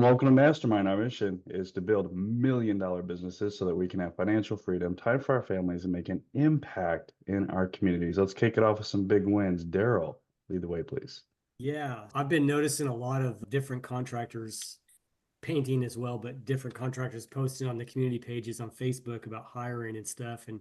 Welcome to Mastermind. Our mission is to build $1 million businesses so that we can have financial freedom, time for our families, and make an impact in our communities. Let's kick it off with some big wins. Daryl, lead the way, please. Yeah, I've been noticing a lot of different contractors painting as well, but different contractors posting on the community pages on Facebook about hiring and stuff. And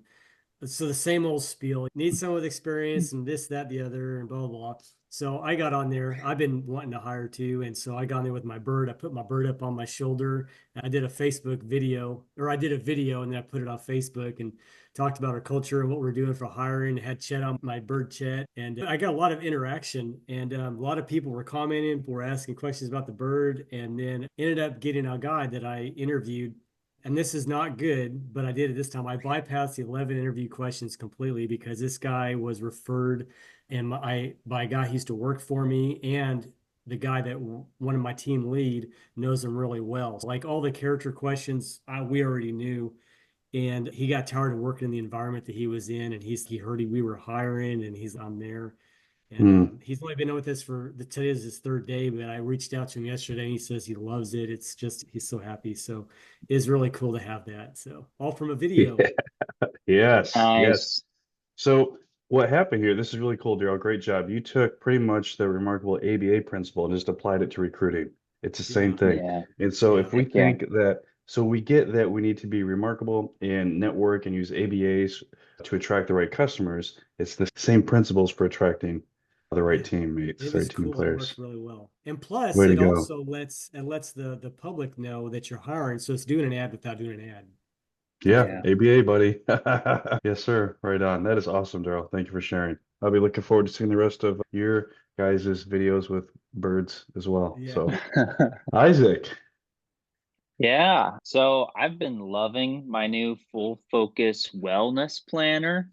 so the same old spiel, need someone with experience and this, that, the other, and blah, blah, blah. So I got on there. I've been wanting to hire too. And so I got on there with my bird. I put my bird up on my shoulder. And I did a Facebook video, or I did a video and then I put it on Facebook and talked about our culture and what we're doing for hiring. Had chat on my bird chat. And I got a lot of interaction. And a lot of people were commenting, were asking questions about the bird. And then ended up getting a guy that I interviewed, and this is not good, but I did it this time. I bypassed the 11 interview questions completely because this guy was referred by a guy who used to work for me, and the guy that one of my team lead knows him really well. So like all the character questions, we already knew, and he got tired of working in the environment that he was in, and he heard we were hiring, and he's on there. And Hmm. he's only been with us today is his third day, but I reached out to him yesterday and he says he loves it. It's just, he's so happy. So it's really cool to have that. So all from a video. Yeah. Yes, yes. Nice. So what happened here, this is really cool, Daryl. Great job. You took pretty much the remarkable ABA principle and just applied it to recruiting. It's the same Yeah. thing. Yeah. And so Yeah. if we Heck yeah. think that, so we get that we need to be remarkable and network and use ABAs to attract the right customers. It's the same principles for attracting the right Yeah. teammates, It the right was team cool. It works players. really well. And plus Way to it go. also lets the public know that you're hiring. So it's doing an ad without doing an ad. That's Yeah, Yeah. ABA, buddy. Yes, sir. Right on. That is awesome, Daryl. Thank you for sharing. I'll be looking forward to seeing the rest of your guys' videos with birds as well. Yeah. So, Isaac. Yeah. So I've been loving my new full focus wellness planner,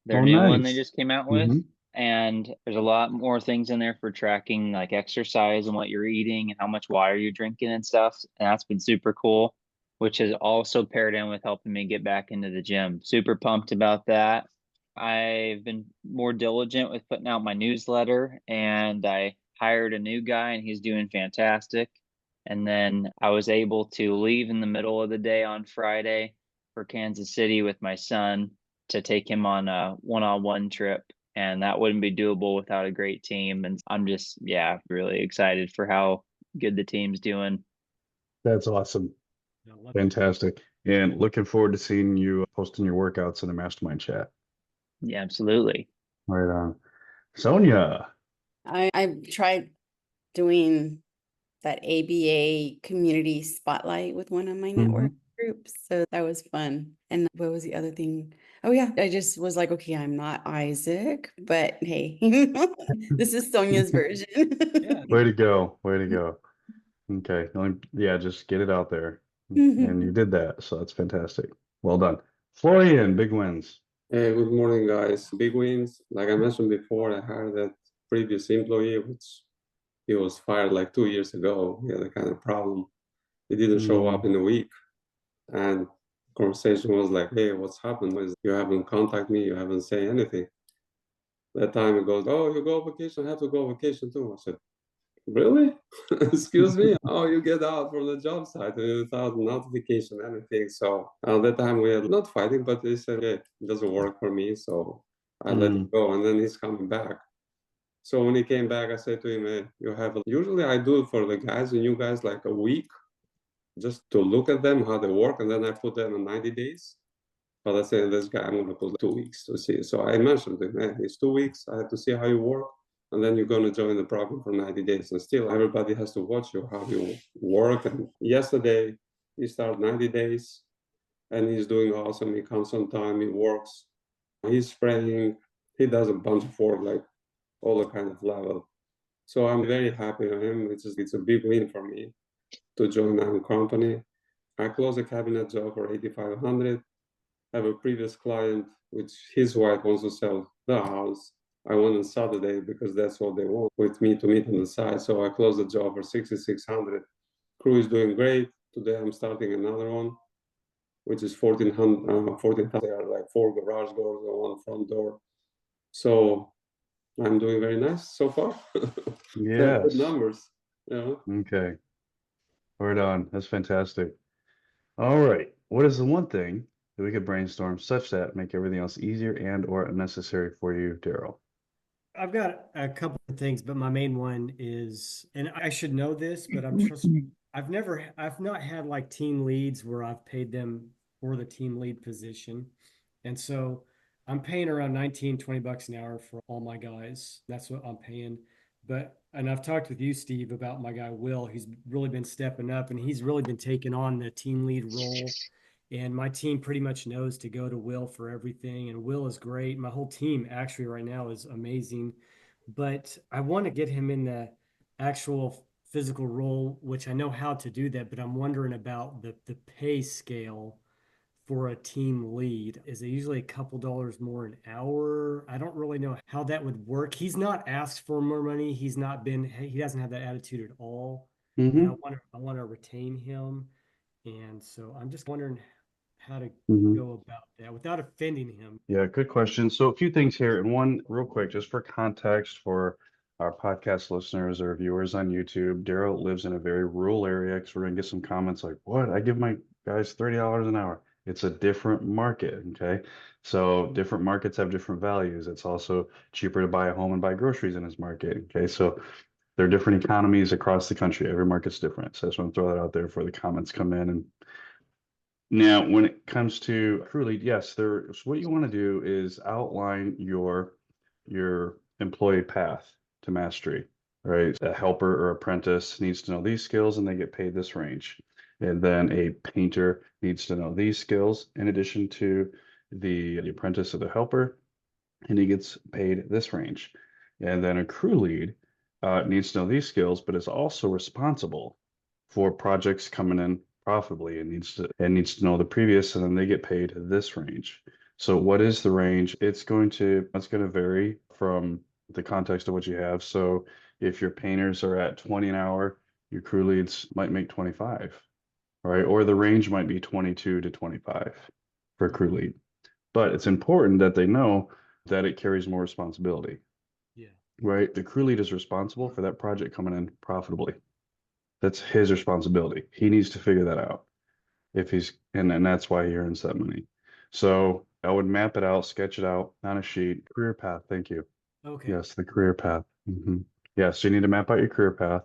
their Oh, new one they nice. just came out with. Hmm. And there's a lot more things in there for tracking like exercise and what you're eating and how much water you're drinking and stuff. And that's been super cool, which has also paired in with helping me get back into the gym. Super pumped about that. I've been more diligent with putting out my newsletter, and I hired a new guy and he's doing fantastic. And then I was able to leave in the middle of the day on Friday for Kansas City with my son to take him on a one-on-one trip. And that wouldn't be doable without a great team. And I'm just, yeah, really excited for how good the team's doing. That's awesome. I love it. Fantastic. And looking forward to seeing you posting your workouts in the mastermind chat. Yeah, absolutely. Right on. Sonia. I've tried doing that ABA community spotlight with one of my network Hmm. groups. So that was fun. And what was the other thing? Oh yeah, I just was like, okay, I'm not Isaac, but hey, this is Sonia's version. Yeah. Way to go. Way to go. Okay. Yeah, just get it out there. And you did that. So that's fantastic. Well done. Florian, big wins. Hey, good morning, guys. Big wins. Like I mentioned before, I hired that previous employee, which he was fired like 2 years ago. He had a kind of problem. He didn't show up Mm. in a week. And conversation was like, hey, what's happened? You haven't contacted me, you haven't said anything. That time he goes, oh, you go on vacation, I have to go on vacation too. I said, really? Excuse me? Oh, you get out from the job site without notification, anything. So at that time we are not fighting, but he said, okay, it doesn't work for me. So I let him Mm. go, and then he's coming back. So when he came back, I said to him, hey, usually I do it for the guys and you guys like a week just to look at them, how they work, and then I put them in 90 days. But I said, this guy, I'm going to put 2 weeks to see. So I mentioned to him, hey, it's 2 weeks. I have to see how you work. And then you're going to join the program for 90 days. And still, everybody has to watch you, how you work. And yesterday, he started 90 days and he's doing awesome. He comes on time, he works, he's spraying, he does a bunch of work, like all the kind of level. So I'm very happy with him. It's a big win for me to join our company. I closed a cabinet job for 8,500. I have a previous client, which his wife wants to sell the house. I went on Saturday because that's what they want with me to meet on the side. So I closed the job for 6,600. Crew is doing great. Today I'm starting another one, which is 1,400. 1,400. There are like 4 garage doors and 1 front door. So I'm doing very nice so far. Good Yes. numbers. Yeah. Okay. Right on. That's fantastic. All right. What is the one thing that we could brainstorm such that make everything else easier and or unnecessary for you, Daryl? I've got a couple of things, but my main one is, and I should know this, but I've not had like team leads where I've paid them for the team lead position. And so I'm paying around 19, 20 bucks an hour for all my guys. That's what I'm paying. And I've talked with you, Steve, about my guy, Will. He's really been stepping up and he's really been taking on the team lead role. And my team pretty much knows to go to Will for everything. And Will is great. My whole team actually right now is amazing. But I want to get him in the actual physical role, which I know how to do that, but I'm wondering about the pay scale for a team lead. Is it usually a couple dollars more an hour? I don't really know how that would work. He's not asked for more money. He doesn't have that attitude at all. And Mm-hmm. I want to retain him. And so I'm just wondering how to Mm-hmm. go about that without offending him. Yeah, good question. So a few things here, and one real quick, just for context for our podcast listeners or viewers on YouTube. Daryl lives in a very rural area because we're gonna get some comments like, "What? I give my guys $30 an hour." It's a different market, okay? So different markets have different values. It's also cheaper to buy a home and buy groceries in his market, okay? So there are different economies across the country. Every market's different. So I just want to throw that out there before the comments come in. And now, when it comes to truly, yes, there's what you want to do is outline your employee path to mastery, right? A helper or apprentice needs to know these skills and they get paid this range. And then a painter needs to know these skills in addition to the apprentice or the helper, and he gets paid this range. And then a crew lead needs to know these skills, but is also responsible for projects coming in profitably and needs to know the previous, and then they get paid this range. So what is the range? It's going to vary from the context of what you have. So if your painters are at 20 an hour, your crew leads might make 25, right? Or the range might be 22 to 25 for a crew lead. But it's important that they know that it carries more responsibility, Yeah. right? The crew lead is responsible for that project coming in profitably. That's his responsibility. He needs to figure that out if he's, and that's why he earns that money. So I would map it out, sketch it out on a sheet. Career path. Thank you. Okay. Yes, the career path. Yeah, so you need to map out your career path.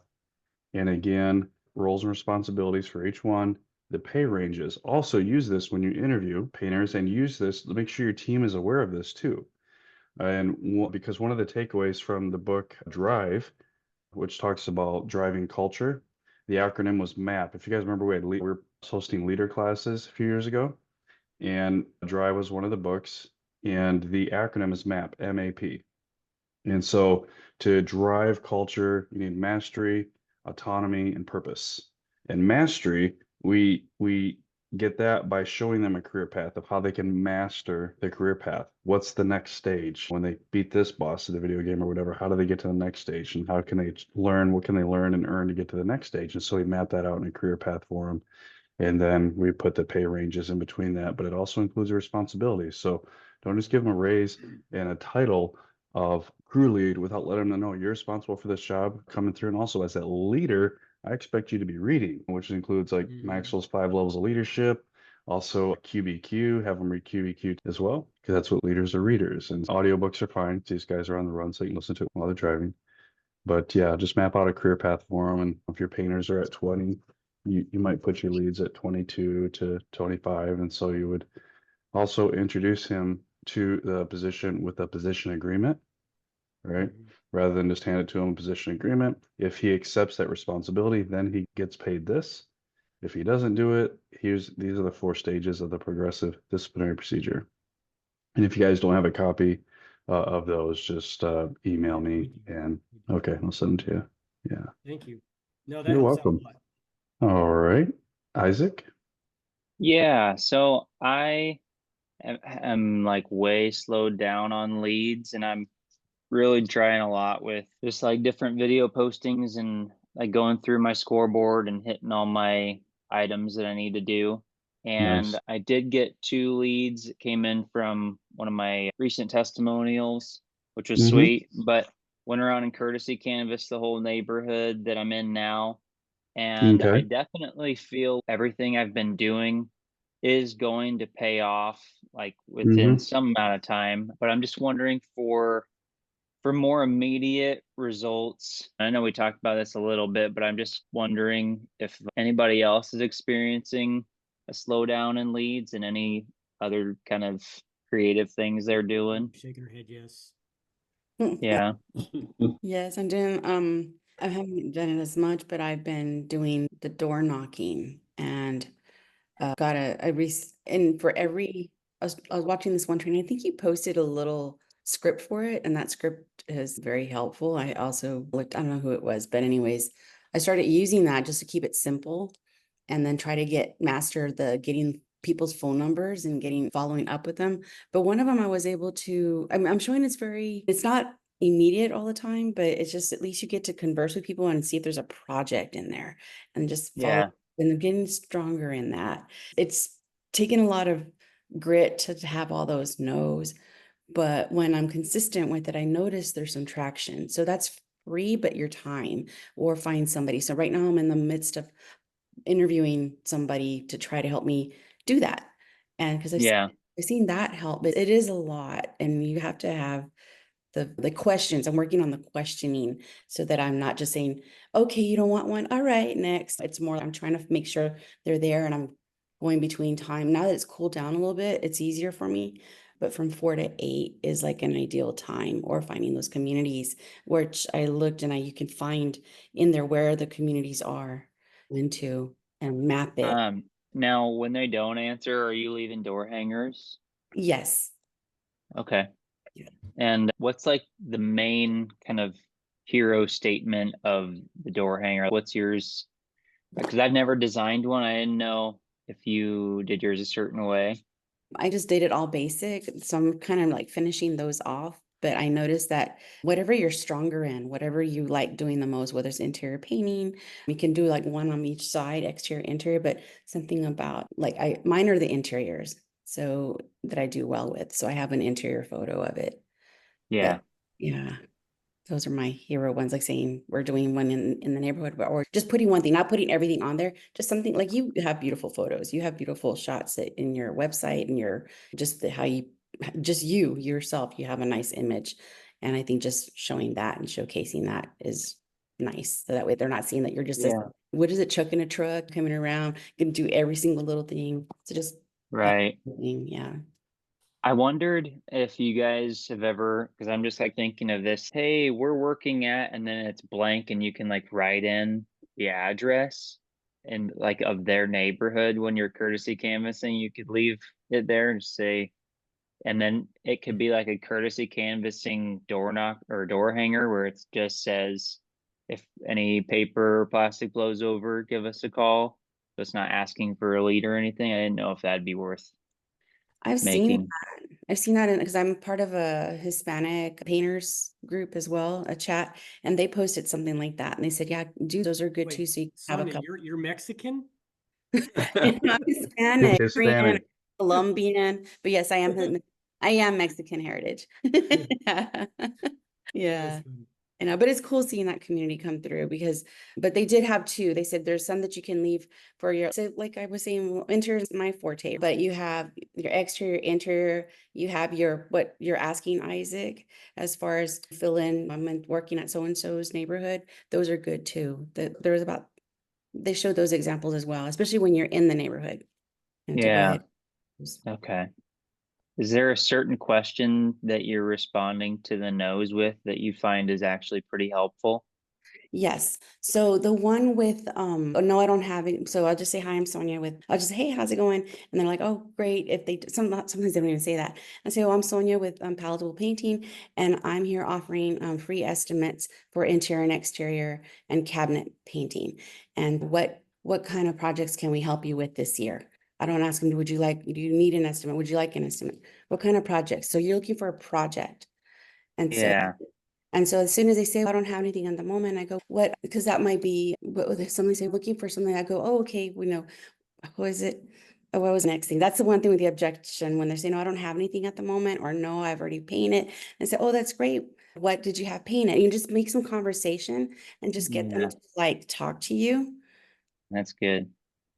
And again, roles and responsibilities for each one, the pay ranges. Also use this when you interview painters and use this to make sure your team is aware of this too. And because one of the takeaways from the book Drive, which talks about driving culture, the acronym was MAP. If you guys remember, we were hosting leader classes a few years ago, and Drive was one of the books, and the acronym is MAP, M-A-P. And so to drive culture, you need mastery, autonomy, and purpose. And mastery, we get that by showing them a career path of how they can master their career path. What's the next stage? When they beat this boss of the video game or whatever, how do they get to the next stage? And how can they learn? What can they learn and earn to get to the next stage? And so we map that out in a career path for them. And then we put the pay ranges in between that, but it also includes the responsibilities. So don't just give them a raise and a title of crew lead without letting them know you're responsible for this job coming through. And also as that leader, I expect you to be reading, which includes like Maxwell's 5 levels of leadership, also QBQ, have them read QBQ as well, because that's what leaders are, readers. And audiobooks are fine. These guys are on the run, so you can listen to it while they're driving. But yeah, just map out a career path for them. And if your painters are at 20, you might put your leads at 22 to 25. And so you would also introduce him to the position with a position agreement, right? Rather than just hand it to him a position agreement. If he accepts that responsibility, then he gets paid this. If he doesn't do it, these are the 4 stages of the progressive disciplinary procedure. And if you guys don't have a copy of those, just email me and okay, I'll send them to you. Yeah. Thank you. No, that You're helps out welcome. a lot. All right. Isaac? Yeah, so am like way slowed down on leads, and I'm really trying a lot with just like different video postings and like going through my scoreboard and hitting all my items that I need to do. And Nice. I did get 2 leads that came in from one of my recent testimonials, which was Mm-hmm. sweet. But went around and courtesy canvassed the whole neighborhood that I'm in now. And I Okay. definitely feel everything I've been doing is going to pay off like within Mm-hmm. some amount of time. But I'm just wondering for more immediate results. I know we talked about this a little bit, but I'm just wondering if anybody else is experiencing a slowdown in leads and any other kind of creative things they're doing. Shaking her head, yes. Yeah. Yes, I'm doing, I haven't done it as much, but I've been doing the door knocking and got and for every, I was watching this one training, I think you posted a little script for it, and that script is very helpful. I also looked, I don't know who it was, but anyways, I started using that just to keep it simple and then try to master the getting people's phone numbers and following up with them. But one of them I was able to, I'm showing it's not immediate all the time, but it's just at least you get to converse with people and see if there's a project in there and just follow. Yeah. And I'm getting stronger in that. It's taken a lot of grit to have all those no's, but when I'm consistent with it, I notice there's some traction. So that's free, but your time, or find somebody. So right now I'm in the midst of interviewing somebody to try to help me do that. And because Yeah. I've seen that help, but it is a lot, and you have to have the questions. I'm working on the questioning so that I'm not just saying, okay, you don't want one. All right, next. It's more, I'm trying to make sure they're there, and I'm going between time. Now that it's cooled down a little bit, it's easier for me. But from 4 to 8 is like an ideal time, or finding those communities, which I looked and you can find in there where the communities are into and map it. Now when they don't answer, are you leaving door hangers? Yes. Okay. Yeah. And what's like the main kind of hero statement of the door hanger? What's yours? Because I've never designed one. I didn't know if you did yours a certain way. I just did it all basic. So I'm kind of like finishing those off. But I noticed that whatever you're stronger in, whatever you like doing the most, whether it's interior painting, you can do like one on each side, exterior, interior, but something about like mine are the interiors. So that I do well with. So I have an interior photo of it. Yeah. But yeah, those are my hero ones, like saying we're doing one in the neighborhood, or just putting one thing, not putting everything on there, just something like you have beautiful photos, you have beautiful shots in your website, and how you, just you yourself, you have a nice image. And I think just showing that and showcasing that is nice. So that way they're not seeing that you're just Yeah. what is it, chucking a truck, coming around, can do every single little thing. So just Right. yeah. I wondered if you guys have ever, because I'm just like thinking of this, hey, we're working at, and then it's blank and you can like write in the address and like of their neighborhood when you're courtesy canvassing, you could leave it there and say, and then it could be like a courtesy canvassing door knock or door hanger where it just says, if any paper or plastic blows over, give us a call. So it's not asking for a lead or anything. I didn't know if that'd be worth I've seen making. that. I've seen that because I'm part of a Hispanic painters group as well, a chat, and they posted something like that. And they said, yeah, those are good too. Wait, So you can have a Sonia, couple. you're Mexican? I'm Hispanic, Korean, Hispanic. Colombian, but yes, I am Mexican heritage. Yeah. Yeah. That's funny. But it's cool seeing that community come through but they did have two. They said there's some that you can leave for so like I was saying, interior is my forte, but you have your exterior, interior, you have what you're asking Isaac as far as fill in, I'm working at so-and-so's neighborhood. Those are good too. They showed those examples as well, especially when you're in the neighborhood. And to go Yeah. ahead. Okay. Is there a certain question that you're responding to the no's with that you find is actually pretty helpful? Yes. So the one with oh, no, I don't have it. So I'll just say, hi, I'm Sonia I'll just say, hey, how's it going? And they're like, oh, great. If they sometimes they don't even say that. I say, oh, I'm Sonia with Palatable Painting, and I'm here offering free estimates for interior and exterior and cabinet painting. And what kind of projects can we help you with this year? I don't ask them, do you need an estimate? Would you like an estimate? What kind of projects? So you're looking for a project. And so Yeah. and so as soon as they say, I don't have anything at the moment, I go, what? Because that might be, if somebody say, looking for something, I go, oh, okay, we know, what is it? Oh, what was the next thing? That's the one thing with the objection when they're saying, no, I don't have anything at the moment, or no, I've already painted. And say, oh, that's great. What did you have painted? You just make some conversation and just get them Yeah. to like talk to you. That's good.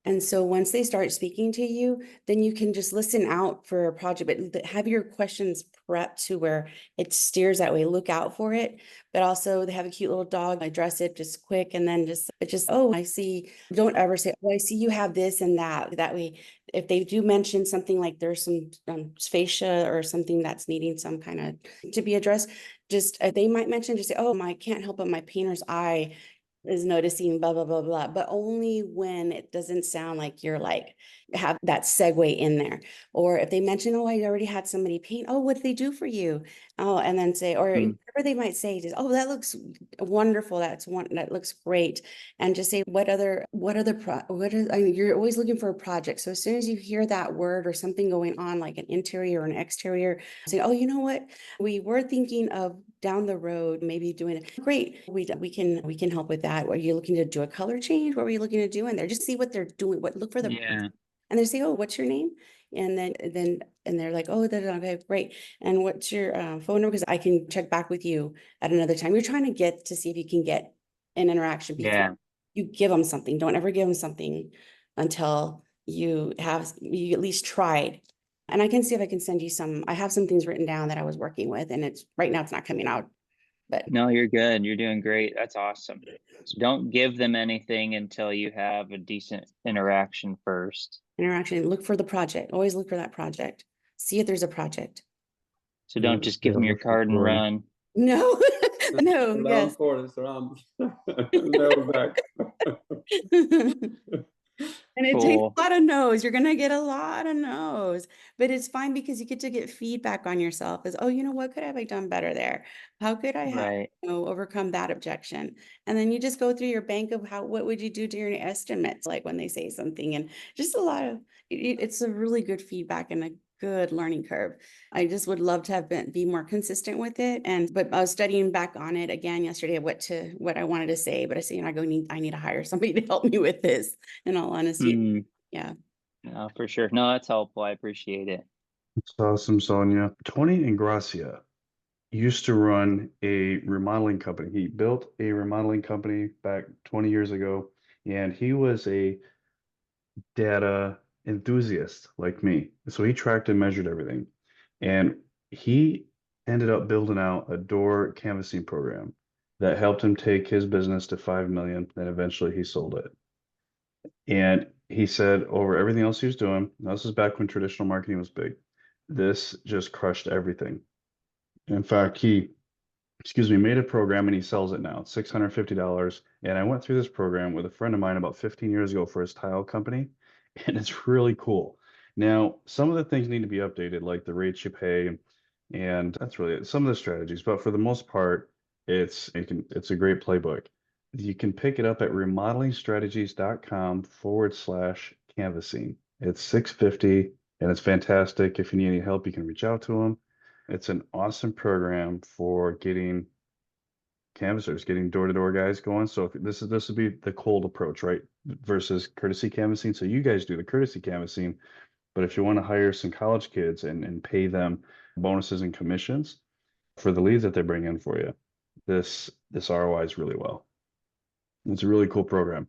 And so once they start speaking to you, then you can just listen out for a project, but have your questions prepped to where it steers that way. Look out for it, but also they have a cute little dog. Address it just quick, and then oh, I see. Don't ever say, oh, I see you have this and that. That way, if they do mention something like there's some fascia or something that's needing some kind of to be addressed, just they might mention, just say, oh, I can't help but my painter's eye is noticing blah, blah, blah, blah, but only when it doesn't sound like you're like, have that segue in there. Or if they mention, oh, I already had somebody paint, oh, what did they do for you? Oh, and then say, or Mm. whatever they might say, just, oh, that looks wonderful. That looks great. And just say, what are, I mean, you're always looking for a project. So as soon as you hear that word or something going on, like an interior or an exterior, say, oh, you know what? We were thinking of down the road, maybe doing it. Great. We can help with that. Are you looking to do a color change? What were you looking to do in there? Just see what they're doing. Look for the, Yeah. and they say, oh, what's your name? And and they're like, oh, okay, great. And what's your phone number? Because I can check back with you at another time. You're trying to get to see if you can get an interaction before Yeah. you give them something. Don't ever give them something until you at least tried. And I can see if I can send you I have some things written down that I was working with, and right now it's not coming out, but No, you're good. You're doing great. That's awesome. So don't give them anything until you have a decent interaction first. interaction, look for the project. Always look for that project. See if there's a project. So don't just give them your Look for card and Corey. run. No, no, Round yes. forest, round. Never back. And it takes Cool. a lot of no's. You're gonna get a lot of no's, but it's fine because you get to get feedback on yourself as, oh, you know, what could I have done better there? How could I have, Right. overcome that objection? And then you just go through your bank of what would you do to your estimates, like when they say something, and just a lot of, it's a really good feedback and a good learning curve. I just would love to be more consistent with it. But I was studying back on it again yesterday of what I wanted to say, but I say, I need to hire somebody to help me with this, in all honesty. Mm, Yeah. no, for sure. No, that's helpful. I appreciate it. It's awesome, Sonia. Tony Ingracia used to run a remodeling company. He built a remodeling company back 20 years ago, and he was a data enthusiast like me. So he tracked and measured everything. And he ended up building out a door canvassing program that helped him take his business to 5 million. Then eventually he sold it. And he said over everything else he was doing, now this is back when traditional marketing was big, this just crushed everything. In fact, made a program and he sells it now. It's $650. And I went through this program with a friend of mine about 15 years ago for his tile company, and it's really cool. Now, some of the things need to be updated, like the rates you pay, and that's really it. Some of the strategies, but for the most part, it's a great playbook. You can pick it up at remodelingstrategies.com/canvassing. It's 650 and it's fantastic. If you need any help, you can reach out to them. It's an awesome program for getting canvassers, getting door-to-door guys going. So if this would be the cold approach, right? Versus courtesy canvassing. So you guys do the courtesy canvassing, but if you want to hire some college kids and pay them bonuses and commissions for the leads that they bring in for you, this ROIs really well. It's a really cool program.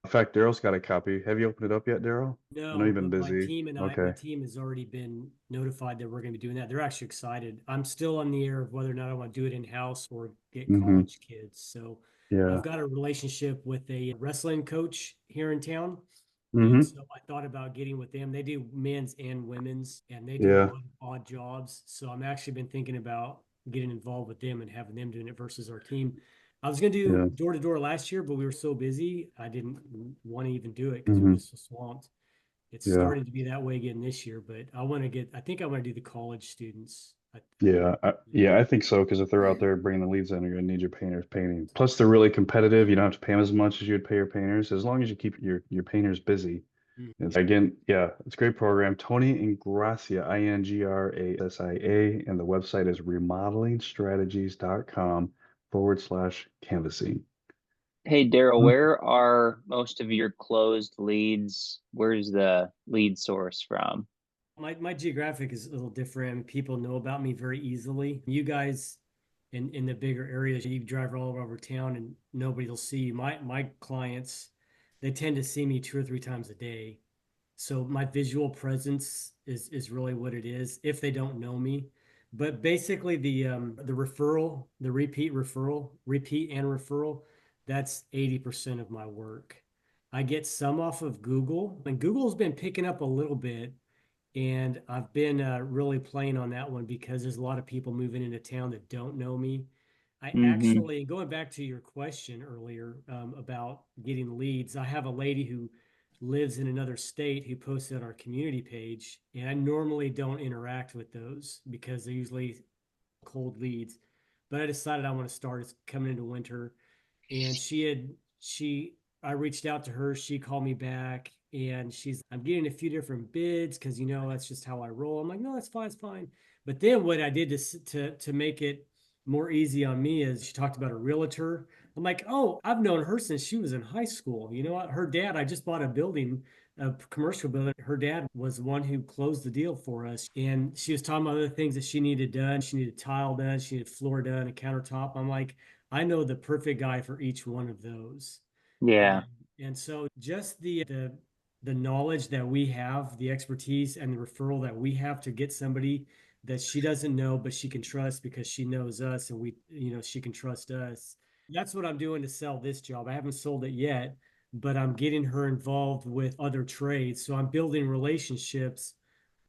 In fact, Daryl's got a copy. Have you opened it up yet, Daryl? I know No, you've been but busy. my Okay. team has already been notified that we're going to be doing that. They're actually excited. I'm still on the air of whether or not I want to do it in-house or get Mm-hmm. college kids. So Yeah. I've got a relationship with a wrestling coach here in town. And Mm-hmm. so I thought about getting with them. They do men's and women's, and they do a Yeah. lot of odd jobs. So I'm actually been thinking about getting involved with them and having them doing it versus our team. I was going to Yeah. do door to door last year, but we were so busy, I didn't want to even do it because we were Mm-hmm. just so swamped. It's Yeah. starting to be that way again this year, but I think I want to do the college students. I think so. Because if they're out there bringing the leads in, you're gonna need your painters painting. Plus, they're really competitive. You don't have to pay them as much as you would pay your painters, as long as you keep your painters busy. Mm. It's again, yeah, it's a great program. Tony Ingracia, Ingrasia, and the website is remodelingstrategies.com/canvassing. Hey, Daryl, Mhm. where are most of your closed leads? Where's the lead source from? My geographic is a little different. I mean, people know about me very easily. You guys in the bigger areas, you drive all over town and nobody will see you. My clients they tend to see me 2 or 3 times a day. So my visual presence is really what it is if they don't know me. But basically the referral, the repeat and referral, that's 80% of my work. I get some off of Google, and Google's been picking up a little bit, and I've been really playing on that one because there's a lot of people moving into town that don't know me. I Mm-hmm. actually, going back to your question earlier about getting leads, I have a lady who lives in another state who posted on our community page, and I normally don't interact with those because they're usually cold leads. But I decided I want to start. It's coming into winter, and she I reached out to her, she called me back, and I'm getting a few different bids because that's just how I roll. I'm like, no, that's fine, it's fine. But then what I did to make it more easy on me is she talked about a realtor. I'm like, oh, I've known her since she was in high school. You know what? Her dad, I just bought a building, a commercial building. Her dad was the one who closed the deal for us. And she was talking about other things that she needed done. She needed tile done, she needed floor done, a countertop. I'm like, I know the perfect guy for each one of those. Yeah. And and so just the knowledge that we have, the expertise and the referral that we have to get somebody that she doesn't know but she can trust because she knows us, and she can trust us. That's what I'm doing to sell this job. I haven't sold it yet, but I'm getting her involved with other trades. So I'm building relationships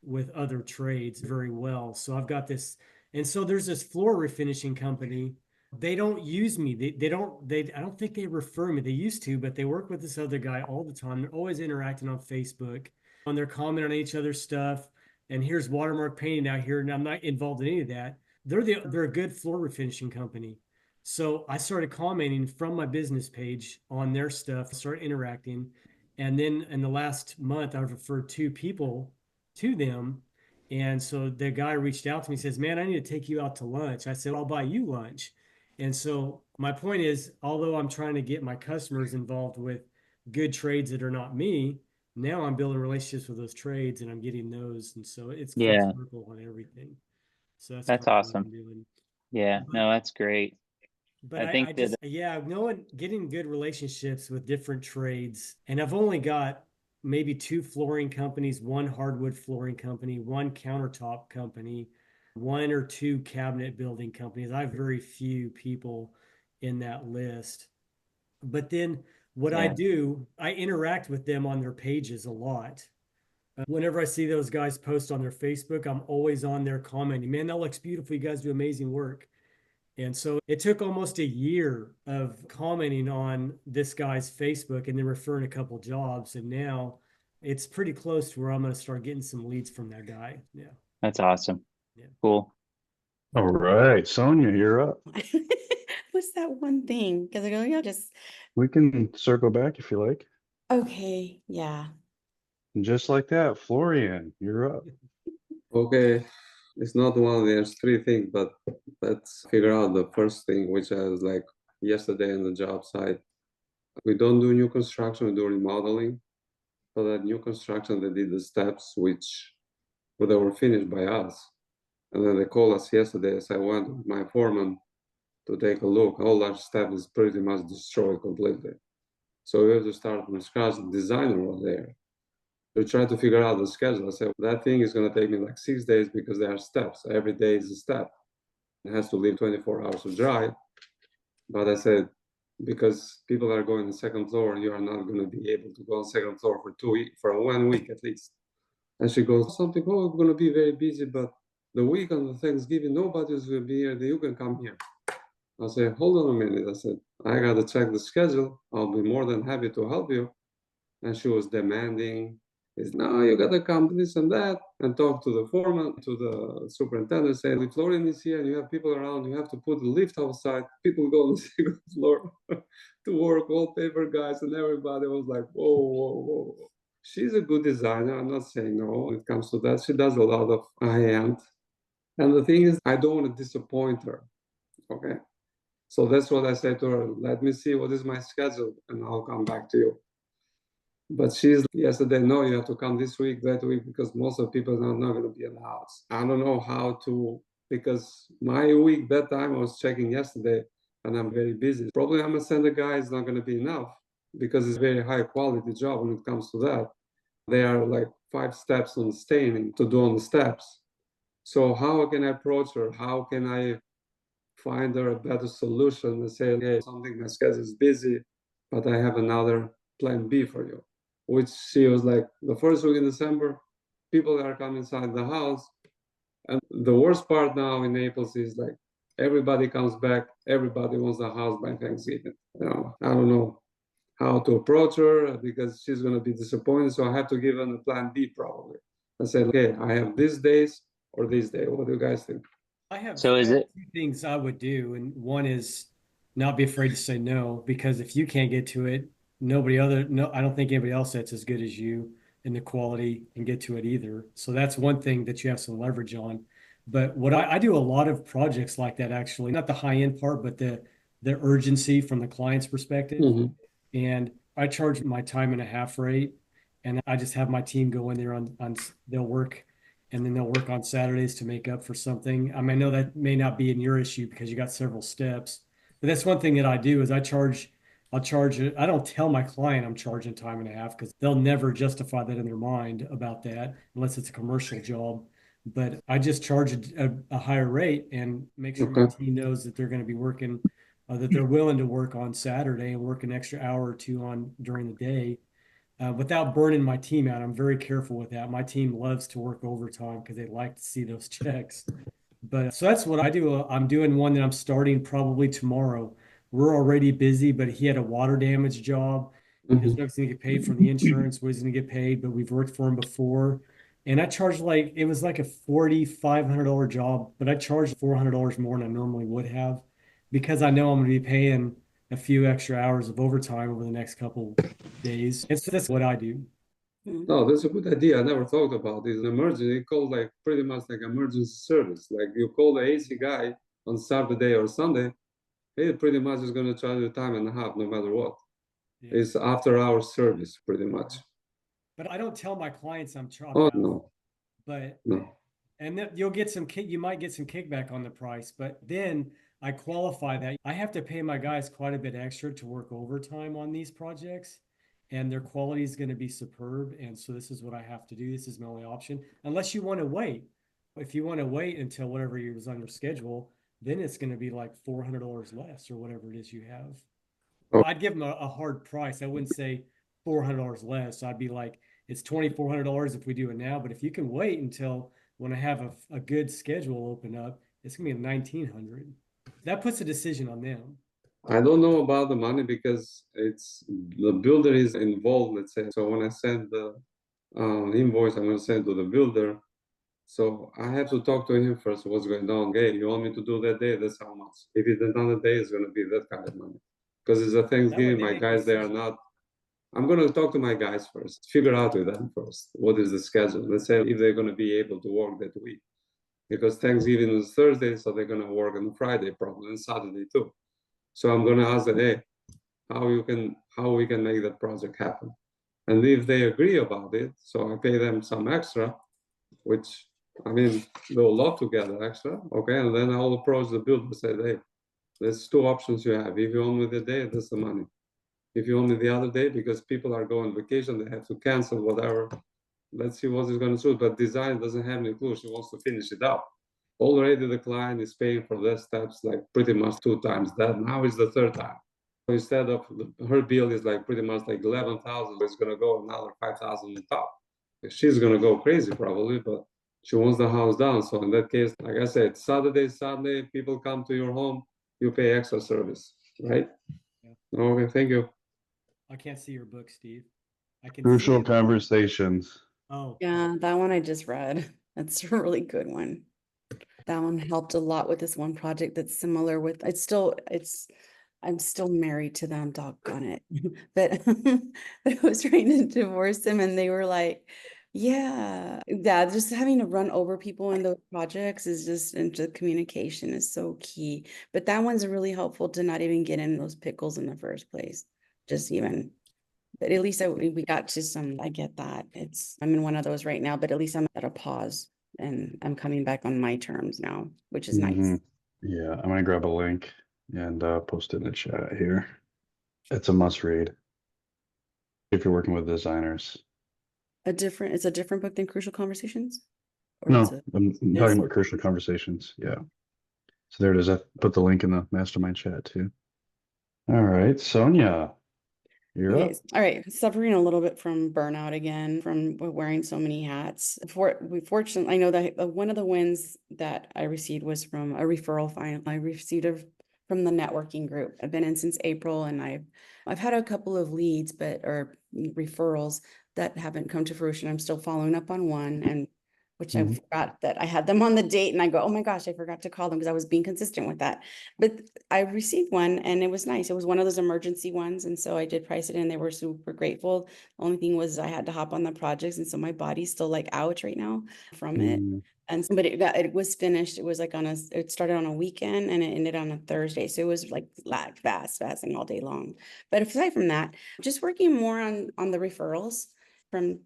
with other trades very well. So I've got this, and so there's this floor refinishing company. They don't use me. I don't think they refer me. They used to, but they work with this other guy all the time. They're always interacting on Facebook, and they're commenting on each other's stuff. And here's watermark painting out here, and I'm not involved in any of that. They're a good floor refinishing company. So I started commenting from my business page on their stuff, started interacting. And then in the last month, I've referred 2 people to them. And so the guy reached out to me, says, man, I need to take you out to lunch. I said, I'll buy you lunch. And so my point is, although I'm trying to get my customers involved with good trades that are not me, now I'm building relationships with those trades and I'm getting those. And so it's full Yeah. circle on everything. So that's That's kind of what awesome. I'm doing. Yeah. But No, that's great. but I I think that, just, yeah, knowing, getting good relationships with different trades. And I've only got maybe 2 flooring companies, 1 hardwood flooring company, 1 countertop company, 1 or 2 cabinet building companies. I have very few people in that list. But then what I yeah, do, I interact with them on their pages a lot. Whenever I see those guys post on their Facebook, I'm always on there commenting, man, that looks beautiful. You guys do amazing work. And so it took almost a year of commenting on this guy's Facebook and then referring a couple jobs. And now it's pretty close to where I'm going to start getting some leads from that guy. Yeah. that's awesome. Yeah. Cool. All right, Sonia, you're up. What's that one thing? Because I go, yeah, just We can circle back if you like. okay, yeah. And just like that, Florian, you're up. Okay, it's not one, there's 3 things, but let's figure out the first thing, which I was like yesterday on the job site. We don't do new construction, we do remodeling. So that new construction, they did the steps, which but they were finished by us. And then they called us yesterday, so I went with my foreman to take a look. All our stuff is pretty much destroyed completely. So we have to start from scratch. The designer was there. We tried to figure out the schedule. I said, that thing is going to take me like 6 days because there are steps. Every day is a step. It has to leave 24 hours to dry. But I said, because people are going to the second floor, you are not going to be able to go on second floor for 2 weeks, for 1 week at least. And she goes, something, oh, it's going to be very busy, but the week on the Thanksgiving, nobody's going to be here. Then you can come here. I said, hold on a minute. I said, I got to check the schedule. I'll be more than happy to help you. And she was demanding, is no, you got to come this and that and talk to the foreman, to the superintendent, say, if Florian is here and you have people around, you have to put the lift outside. People go on the second floor to work, wallpaper guys, and everybody was like, whoa, whoa, whoa. She's a good designer. I'm not saying no when it comes to that. She does a lot of high-end. And the thing is, I don't want to disappoint her. Okay. So that's what I said to her. Let me see what is my schedule and I'll come back to you. But she's yesterday, no, you have to come this week, that week, because most of the people are not going to be in the house. I don't know how to, because my week that time I was checking yesterday and I'm very busy. Probably I'm going to send a guy, it's not going to be enough. because it's a very high quality job when it comes to that. They are like 5 steps on staining to do on the steps. So how can I approach her? How can I find her a better solution and say, hey, something, my schedule is busy, but I have another plan B for you. Which she was like, the first week in December, people are coming inside the house. And the worst part now in Naples is like everybody comes back, everybody wants the house by Thanksgiving. I don't know how to approach her because she's going to be disappointed. So I have to give her a plan B probably. I said, okay, I have these days or this day. What do you guys think? I have So is it, two things I would do, and one is not be afraid to say no, because if you can't get to it, I don't think anybody else that's as good as you in the quality can get to it either. So that's one thing that you have some leverage on. But what I do a lot of projects like that, actually, not the high end part, but the urgency from the client's perspective. Mhm. And I charge my time and a half rate, and I just have my team go in there on they'll work, and then they'll work on Saturdays to make up for something. I mean, I know that may not be in your issue because you got several steps, but that's one thing that I do is I'll charge it. I don't tell my client I'm charging time and a half because they'll never justify that in their mind about that unless it's a commercial job. But I just charge a higher rate and make sure my Okay. team knows that they're going to be working, that they're willing to work on Saturday and work an extra hour or two on during the day, without burning my team out. I'm very careful with that. My team loves to work overtime because they like to see those checks. But so that's what I do. I'm doing one that I'm starting probably tomorrow. We're already busy, but he had a water damage job. He doesn't know if he's going to get paid from the insurance, what he's going to get paid, but we've worked for him before. And I charged it was like a $4,500 job, but I charged $400 more than I normally would have because I know I'm going to be paying a few extra hours of overtime over the next couple days. And so that's what I do. No, that's a good idea. I never thought about it. An emergency, you call like pretty much like emergency service. Like you call the AC guy on Saturday or Sunday, he pretty much is going to charge you time and a half no matter what. Yeah. It's after hour service pretty much. But I don't tell my clients I'm Oh out, no, but no. and then you might get some kickback on the price, but then I qualify that. I have to pay my guys quite a bit extra to work overtime on these projects, and their quality is going to be superb. And so this is what I have to do. This is my only option, unless you want to wait. If you want to wait until whatever was on your schedule, then it's going to be like $400 less or whatever it is you have. Oh. I'd give them a hard price. I wouldn't say $400 less. I'd be like, it's $2,400 if we do it now. But if you can wait until when I have a good schedule open up, it's gonna be $1,900. That puts a decision on them. I don't know about the money because it's the builder is involved, let's say. So when I send the invoice, I'm going to send to the builder. So I have to talk to him first. What's going on? Hey, you want me to do that day? That's how much. If it's another day, it's going to be that kind of money. Because it's a Thanksgiving, my guys, they are not. I'm going to talk to my guys first, figure out with them first what is the schedule. Let's say if they're going to be able to work that week. Because Thanksgiving is Thursday, so they're going to work on Friday probably and Saturday too. So I'm going to ask them, hey, how we can make that project happen. And if they agree about it, so I pay them some extra, which I mean they'll love to get extra, okay? And then I'll approach the builder and say, hey, there's 2 options you have. If you own me the day, that's the money. If you own me the other day, because people are going vacation, they have to cancel whatever. Let's see what is going to suit. But design doesn't have any clue. She wants to finish it up. Already the client is paying for their steps like pretty much 2 times that. Now it's the 3rd time. So instead of her bill is like pretty much like 11,000, it's gonna go another 5,000 on top. She's gonna go crazy probably, but she wants the house down. So in that case, like I said, Saturday, people come to your home, you pay extra service, right? Yeah. Okay, thank you. I can't see your book, Steve. I can Crucial see it. conversations. Oh, Yeah, that one I just read. That's a really good one. That one helped a lot with this one project that's similar with, I'm still married to them, doggone it. But I was trying to divorce them and they were like, yeah, just having to run over people in those projects is just, and the communication is so key. But that one's really helpful to not even get in those pickles in the first place. Just even, but at least we got to some, I get that. I'm in one of those right now, but at least I'm at a pause and I'm coming back on my terms now, which is nice. Mhm. Yeah, I'm gonna grab a link and post it in the chat here. It's a must read. if you're working with designers. It's a different book than Crucial Conversations? Or it's No, a, I'm talking it's, about crucial conversations. Yeah. So there it is. I put the link in the mastermind chat too. All right, Sonia, you're okay. up. All right. Suffering a little bit from burnout again, from wearing so many hats. Fortunately, I know that one of the wins that I received was from a referral file. I received from the networking group. I've been in since April, and I've had a couple of leads, or referrals that haven't come to fruition. I'm still following up on one, and which I Mhm. forgot that I had them on the date, and I go, oh my gosh, I forgot to call them because I was being consistent with that. But I received one, and it was nice. It was one of those emergency ones, and so I did price it in. They were super grateful. The only thing was I had to hop on the projects, and so my body's still like ouch right now from it. Mm, And but it was finished. It was like it started on a weekend and it ended on a Thursday. So it was like fasting all day long. But aside from that, just working more on the referrals from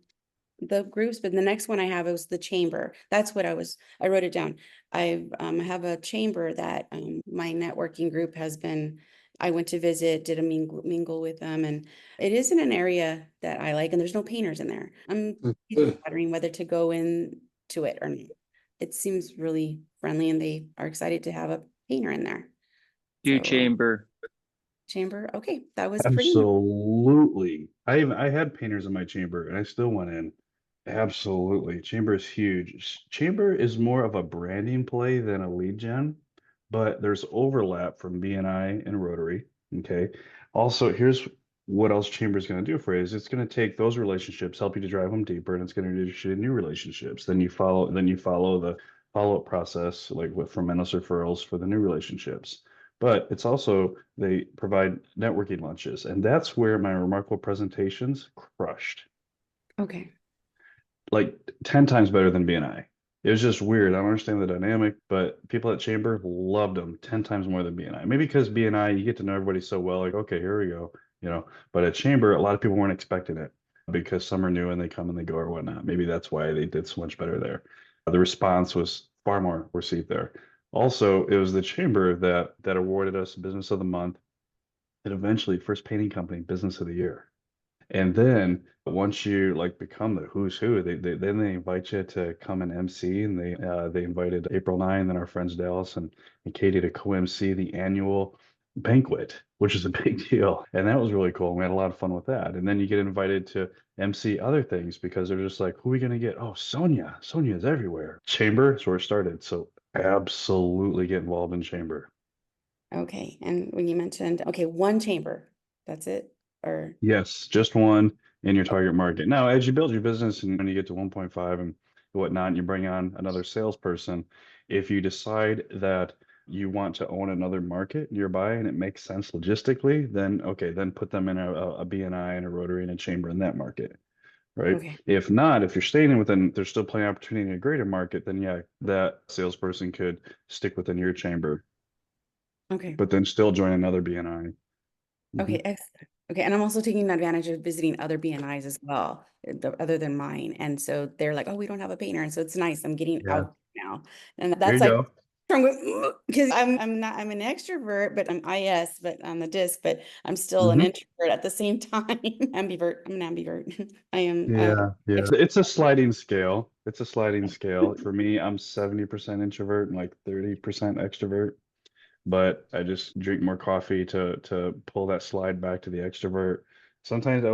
the groups. But the next one I have was the chamber. That's what I wrote it down. I have a chamber that my networking group has been. I went to visit, did a mingle with them, and it is in an area that I like, and there's no painters in there. I'm wondering whether to go in to it or not. It seems really friendly, and they are excited to have a painter in there. Do So chamber. chamber, okay, that was pretty much. absolutely. I had painters in my chamber and I still went in. Absolutely. Chamber is huge. Chamber is more of a branding play than a lead gen, but there's overlap from BNI and Rotary. Okay. Also, here's what else Chamber is going to do for you is it's going to take those relationships, help you to drive them deeper, and it's going to introduce you to new relationships. Then you follow the follow-up process, like with from endless referrals for the new relationships. But it's also they provide networking lunches, and that's where my remarkable presentations crushed Okay. like 10 times better than BNI. It was just weird. I don't understand the dynamic, but people at Chamber loved them 10 times more than BNI. Maybe because BNI, you get to know everybody so well, like, okay, here we go, But at Chamber, a lot of people weren't expecting it because some are new and they come and they go or whatnot. Maybe that's why they did so much better there. The response was far more received there. Also, it was the Chamber that awarded us Business of the Month and eventually First Painting Company Business of the Year. And then once you like become the who's who, then they invite you to come and MC, and they invited April 9, then our friends Dallas and Katie to co-MC the annual banquet, which is a big deal. And that was really cool. We had a lot of fun with that. And then you get invited to MC other things because they're just like, who are we gonna get? Oh, Sonia. Sonia is everywhere. Chamber is where it started. So absolutely get involved in Chamber. Okay. And when you mentioned, okay, one chamber, that's it? Or, Yes, just one in your target market. Now, as you build your business and when you get to 1.5 and whatnot, and you bring on another salesperson, if you decide that you want to own another market nearby and it makes sense logistically, then okay, then put them in a BNI and a Rotary and a Chamber in that market, right? okay. If not, if you're staying within, there's still plenty of opportunity in a greater market, then yeah, that salesperson could stick within your chamber, Okay. but then still join another BNI. Okay. Excellent. Okay. And I'm also taking advantage of visiting other BNIs as well, other than mine. And so they're like, oh, we don't have a painter. And so it's nice. I'm getting Yeah, out now. And there that's you like, go. because I'm an extrovert, but I'm IS, but on the disc, but I'm still an Mhm. introvert at the same time. Ambivert. I'm an ambivert. I am Yeah, yeah. It's a sliding scale. It's a sliding scale. For me, I'm 70% introvert and like 30% extrovert, but I just drink more coffee to pull that slide back to the extrovert. Sometimes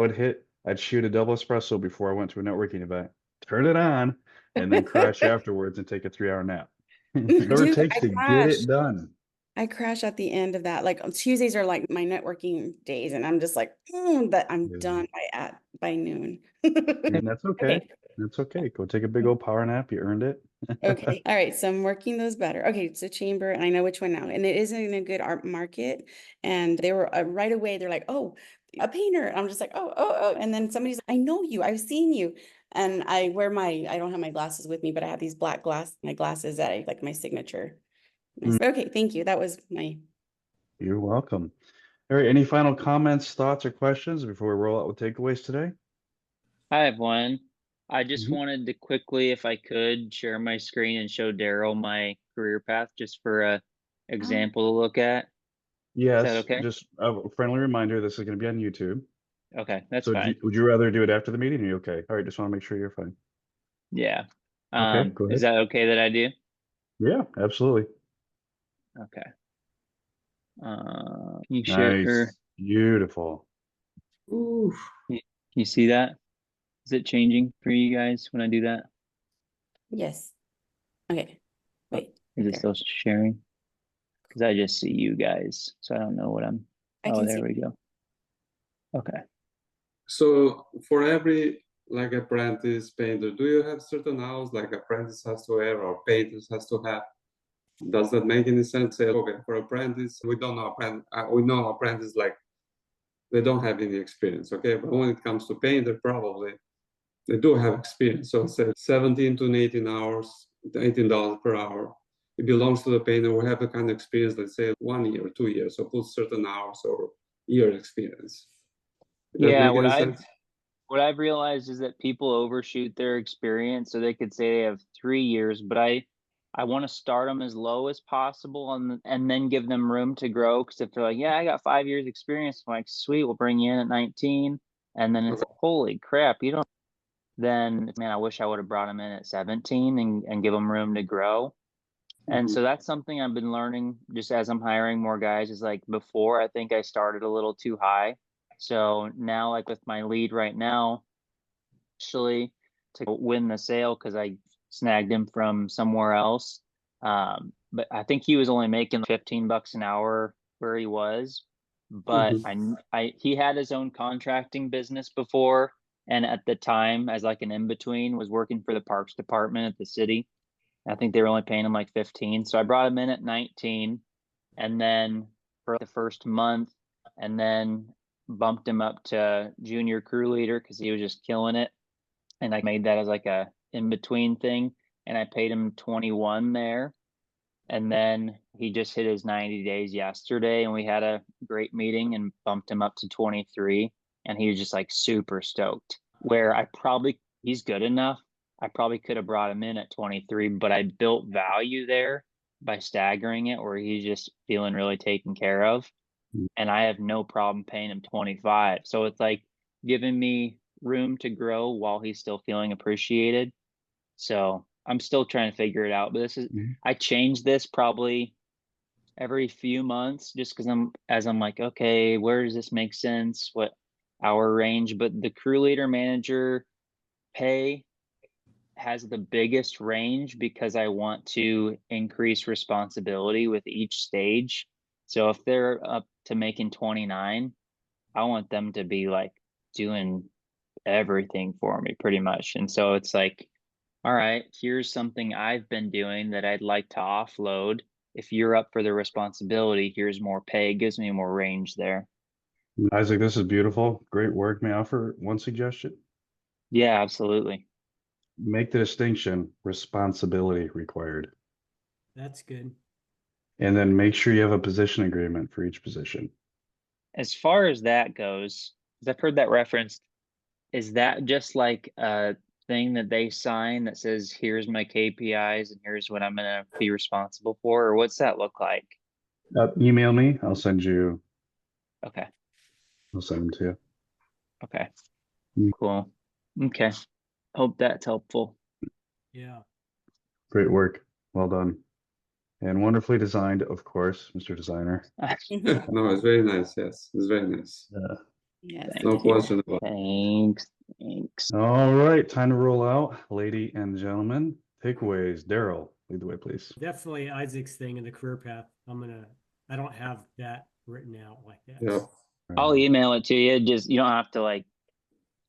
I'd shoot a double espresso before I went to a networking event, turn it on, and then crash afterwards and take a 3 hour nap. Whatever it Dude, takes to get it done. I crash at the end of that. Like on Tuesdays are like my networking days, and I'm just like, that I'm Yeah. done by noon. And that's okay. Okay. That's okay. Go take a big old power nap. You earned it. Okay. All right. So I'm working those better. Okay. So chamber, and I know which one now. And it is in a good art market. And they were right away, they're like, oh, a painter. I'm just like, oh. And then somebody's like, I know you. I've seen you. And I don't have my glasses with me, but I have these my glasses that I like my signature. Okay. Thank you. That was my. You're welcome. All right, any final comments, thoughts, or questions before we roll out with takeaways today? I have one. I just Mhm. wanted to quickly, if I could, share my screen and show Daryl my career path just for a Oh, example to look at. Is that Yes, okay? just a friendly reminder, this is going to be on YouTube. Okay, that's So fine. would you rather do it after the meeting? Or are you okay? All right, just want to make sure you're fine. Yeah. Okay, go Is ahead. that okay that I do? Yeah, absolutely. Okay. Can you share? Nice. Beautiful. Ooh. You see that? Is it changing for you guys when I do that? Yes. Okay. Wait. Is it There. still sharing? Because I just see you guys, so I don't know what I'm. I Oh, can there see. we go. Okay. So for every like apprentice painter, do you have certain hours like apprentice has to have or painters has to have? Does that make any sense? Say, okay, for apprentice, we don't know apprentice. We know apprentice like they don't have any experience. Okay, but when it comes to painter, probably they do have experience. So say 17 to 18 hours, $18 per hour. It belongs to the painter who have the kind of experience, let's say 1 year, 2 years, so put certain hours or year experience. Does that Yeah, make any sense? what I've realized is that people overshoot their experience, so they could say they have 3 years, but I want to start them as low as possible and then give them room to grow. Because if they're like, yeah, I got 5 years experience, I'm like, sweet, we'll bring you in at 19, and then it's Okay. like, holy crap, you don't. Then man, I wish I would have brought them in at 17 and give them room to grow. And Mhm. so that's something I've been learning just as I'm hiring more guys. Is like before, I think I started a little too high. So now, like with my lead right now, actually to win the sale because I snagged him from somewhere else. But I think he was only making 15 bucks an hour where he was. But Mhm. he had his own contracting business before, and at the time, as like an in between, was working for the parks department at the city. I think they were only paying him like 15. So I brought him in at 19, and then for the first month, and then bumped him up to junior crew leader because he was just killing it. And I made that as like a in between thing. And I paid him 21 there. And then he just hit his 90 days yesterday, and we had a great meeting and bumped him up to 23. And he was just like super stoked. Where he's good enough. I probably could have brought him in at 23, but I built value there by staggering it where he's just feeling really taken care of. And I have no problem paying him 25. So it's like giving me room to grow while he's still feeling appreciated. So I'm still trying to figure it out. But Mhm. I change this probably every few months just because I'm like, okay, where does this make sense? What hour range? But the crew leader manager pay has the biggest range because I want to increase responsibility with each stage. So if they're up to making 29, I want them to be like doing everything for me pretty much. And so it's like, all right, here's something I've been doing that I'd like to offload. If you're up for the responsibility, here's more pay. It gives me more range there. Isaac, this is beautiful. Great work. May I offer one suggestion? Yeah, absolutely. Make the distinction responsibility required. That's good. And then make sure you have a position agreement for each position. As far as that goes, because I've heard that referenced, is that just like a thing that they sign that says, here's my KPIs and here's what I'm going to be responsible for? Or what's that look like? Email me. Okay. I'll send them to you. Okay. Mm. Cool. Okay. Hope that's helpful. Yeah. Great work. Well done. And wonderfully designed, of course, Mr. Designer. No, it's very nice. Yes, it's very nice. Yes. No Thank you. question about it. Thanks. Thanks. All right, time to roll out, lady and gentlemen. Takeaways. Daryl, lead the way, please. Definitely Isaac's thing in the career path. I don't have that written out like that. Yeah. I'll email it to you. Just you don't have to like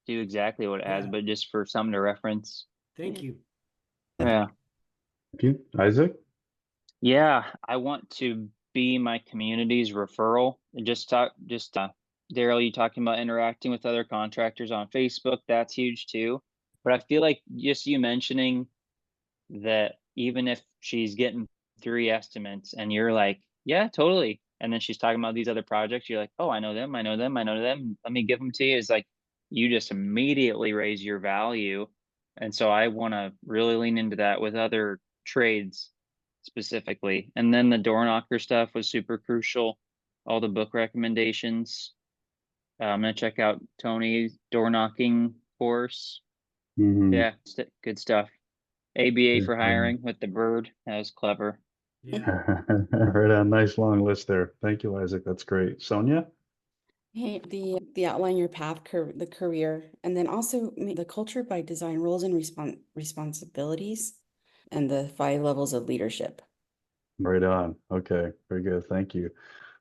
do exactly what it has, Yeah. but just for something to reference. Thank you. Yeah. Thank you. Isaac? Yeah. I want to be my community's referral. And Daryl, you talking about interacting with other contractors on Facebook. That's huge too. But I feel like just you mentioning that even if she's getting 3 estimates and you're like, yeah, totally. And then she's talking about these other projects, you're like, oh, I know them, I know them, I know them. Let me give them to you. It's like you just immediately raise your value. And so I want to really lean into that with other trades specifically. And then the door knocker stuff was super crucial. All the book recommendations. I'm gonna check out Tony's door knocking course. Mhm. Yeah, good stuff. ABA Good for for you. hiring with the bird. That was clever. Yeah. Right on. Nice long list there. Thank you, Isaac. That's great. Sonia? Hey, the outline your path, the career, and then also the culture by design, roles and responsibilities, and the 5 levels of leadership. Right on. Okay. Very good. Thank you.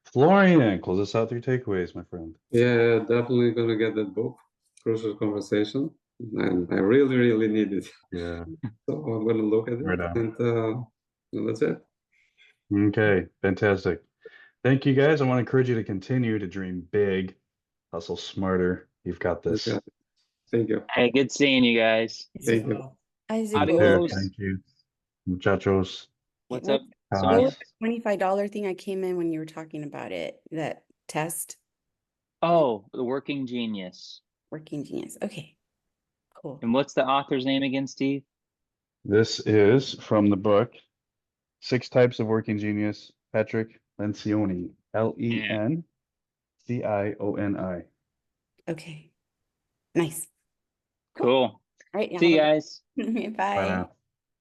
Florian, close us out with your takeaways, my friend. Yeah, definitely gonna get that book, Crucial Conversation, and I really, really need it. Yeah. So I'm gonna look at it, Right on. and that's it. Okay. Fantastic. Thank you, guys. I want to encourage you to continue to dream big, hustle smarter. You've got this. Okay. Thank you. Hey, good seeing you guys. Thank you. Well, Isaac, You what too. Adios. Thank you. Muchachos. What's what up, what Sonia? was the $25 thing I came in when you were talking about it? That test, Oh, The Working Genius. Working Genius. Okay, cool. And what's the author's name again, Steve? This is from the book Six Types of Working Genius, Patrick Lencioni, Lencioni. Okay, nice. Cool. Cool. All right, See you have guys. a Bye bye. now.